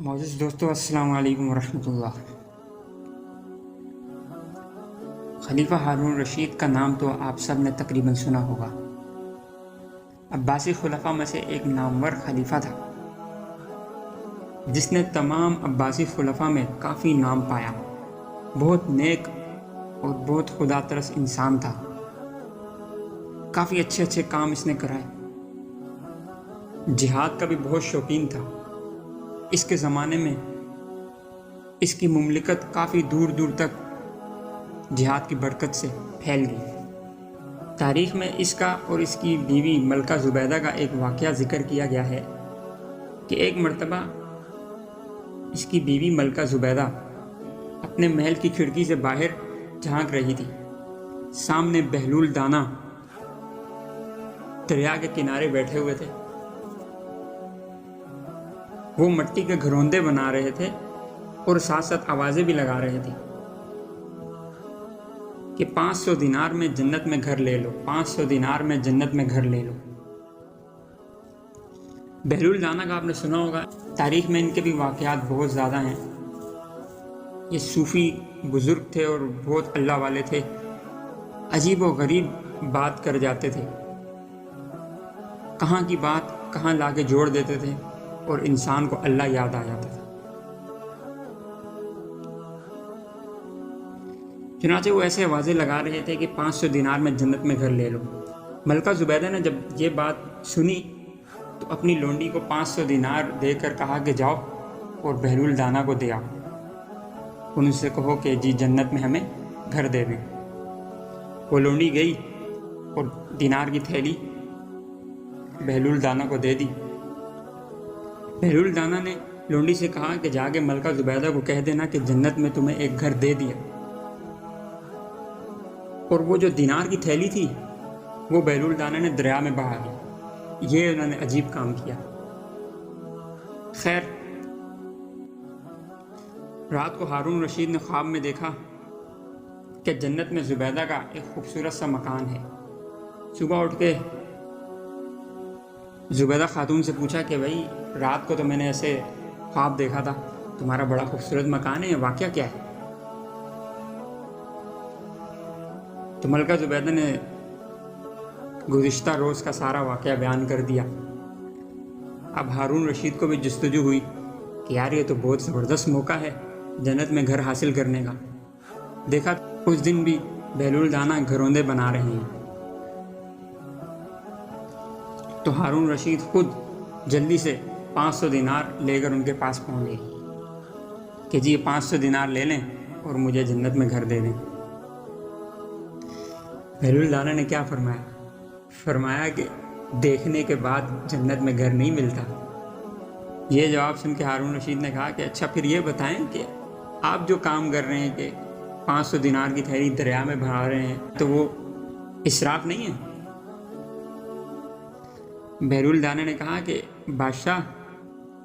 معزز دوستو، السلام علیکم ورحمۃ اللہ۔ خلیفہ ہارون رشید کا نام تو آپ سب نے تقریباً سنا ہوگا۔ عباسی خلفاء میں سے ایک نامور خلیفہ تھا جس نے تمام عباسی خلفاء میں کافی نام پایا۔ بہت نیک اور بہت خدا ترس انسان تھا۔ کافی اچھے کام اس نے کرائے۔ جہاد کا بھی بہت شوقین تھا۔ اس کے زمانے میں اس کی مملکت کافی دور دور تک جہاد کی برکت سے پھیل گئی۔ تاریخ میں اس کا اور اس کی بیوی ملکہ زبیدہ کا ایک واقعہ ذکر کیا گیا ہے کہ ایک مرتبہ اس کی بیوی ملکہ زبیدہ اپنے محل کی کھڑکی سے باہر جھانک رہی تھی۔ سامنے بہلول دانا دریا کے کنارے بیٹھے ہوئے تھے۔ وہ مٹی کے گھروندے بنا رہے تھے اور ساتھ ساتھ آوازیں بھی لگا رہے تھے کہ 500 دینار میں جنت میں گھر لے لو، 500 دینار میں جنت میں گھر لے لو۔ بہلول دانا کا آپ نے سنا ہوگا۔ تاریخ میں ان کے بھی واقعات بہت زیادہ ہیں۔ یہ صوفی بزرگ تھے اور بہت اللہ والے تھے۔ عجیب و غریب بات کر جاتے تھے، کہاں کی بات کہاں لا کے جوڑ دیتے تھے اور انسان کو اللہ یاد آ جاتا تھا۔ چنانچہ وہ ایسے آوازیں لگا رہے تھے کہ 500 دینار میں جنت میں گھر لے لو۔ ملکہ زبیدہ نے جب یہ بات سنی تو اپنی لونڈی کو 500 دینار دے کر کہا کہ جاؤ اور بہلول دانا کو دے آؤ، ان سے کہو کہ جی جنت میں ہمیں گھر دے دیں۔ وہ لونڈی گئی اور دینار کی تھیلی بہلول دانا کو دے دی۔ بہلول دانا نے لونڈی سے کہا کہ جا کے ملکہ زبیدہ کو کہہ دینا کہ جنت میں تمہیں ایک گھر دے دیا۔ اور وہ جو دینار کی تھیلی تھی وہ بہلول دانا نے دریا میں بہا دی۔ یہ انہوں نے عجیب کام کیا۔ خیر، رات کو ہارون رشید نے خواب میں دیکھا کہ جنت میں زبیدہ کا ایک خوبصورت سا مکان ہے۔ صبح اٹھ کے زبیدہ خاتون سے پوچھا کہ بھائی رات کو تو میں نے ایسے خواب دیکھا تھا، تمہارا بڑا خوبصورت مکان ہے، واقعہ کیا ہے؟ تو ملکہ زبیدہ نے گزشتہ روز کا سارا واقعہ بیان کر دیا۔ اب ہارون رشید کو بھی جستجو ہوئی کہ یار یہ تو بہت زبردست موقع ہے جنت میں گھر حاصل کرنے کا۔ دیکھا اس دن بھی بہلول دانا گھروندے بنا رہے ہیں۔ تو ہارون رشید خود جلدی سے 500 دینار لے کر ان کے پاس پہنچ گئے کہ جی 500 دینار لے لیں اور مجھے جنت میں گھر دے دیں۔ بہلول دانا نے کیا فرمایا؟ فرمایا کہ دیکھنے کے بعد جنت میں گھر نہیں ملتا۔ یہ جواب سن کے ہارون رشید نے کہا کہ اچھا پھر یہ بتائیں کہ آپ جو کام کر رہے ہیں کہ 500 دینار کی تھیلی دریا میں بہا رہے ہیں تو وہ اسراف نہیں ہے؟ بہلول دانا نے کہا کہ بادشاہ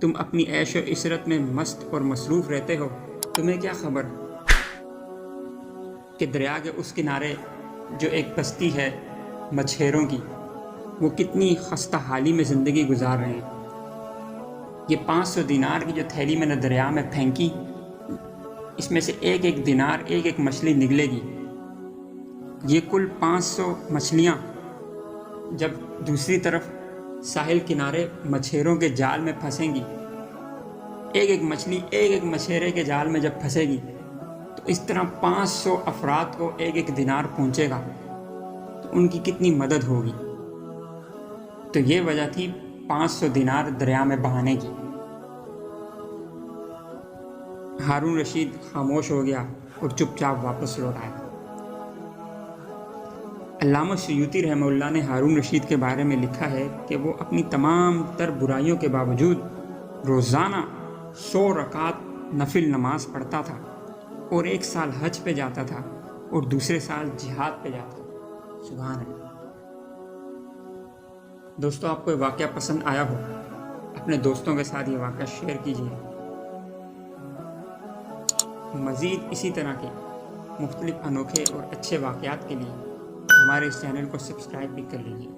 تم اپنی عیش و عشرت میں مست اور مصروف رہتے ہو، تمہیں کیا خبر کہ دریا کے اس کنارے جو ایک بستی ہے مچھیروں کی، وہ کتنی خستہ حالی میں زندگی گزار رہے ہیں۔ یہ 500 دینار کی جو تھیلی میں نے دریا میں پھینکی، اس میں سے ایک دینار ایک مچھلی نکلے گی۔ یہ کل 500 مچھلیاں جب دوسری طرف ساحل کنارے مچھیروں کے جال میں پھنسیں گی، ایک مچھلی ایک مچھیرے کے جال میں جب پھنسے گی تو اس طرح 500 افراد کو ایک دینار پہنچے گا تو ان کی کتنی مدد ہوگی۔ تو یہ وجہ تھی 500 دینار دریا میں بہانے کی۔ ہارون رشید خاموش ہو گیا اور چپ چاپ واپس لوٹ آیا۔ علامہ سیوطی رحمہ اللہ نے ہارون رشید کے بارے میں لکھا ہے کہ وہ اپنی تمام تر برائیوں کے باوجود روزانہ 100 رکعت نفل نماز پڑھتا تھا، اور 1 سال حج پہ جاتا تھا اور دوسرے سال جہاد پہ جاتا تھا۔ سبحان اللہ۔ دوستو، آپ کو یہ واقعہ پسند آیا ہو، اپنے دوستوں کے ساتھ یہ واقعہ شیئر کیجیے۔ مزید اسی طرح کے مختلف انوکھے اور اچھے واقعات کے لیے ہمارے اس چینل کو سبسکرائب بھی کر لیجیے۔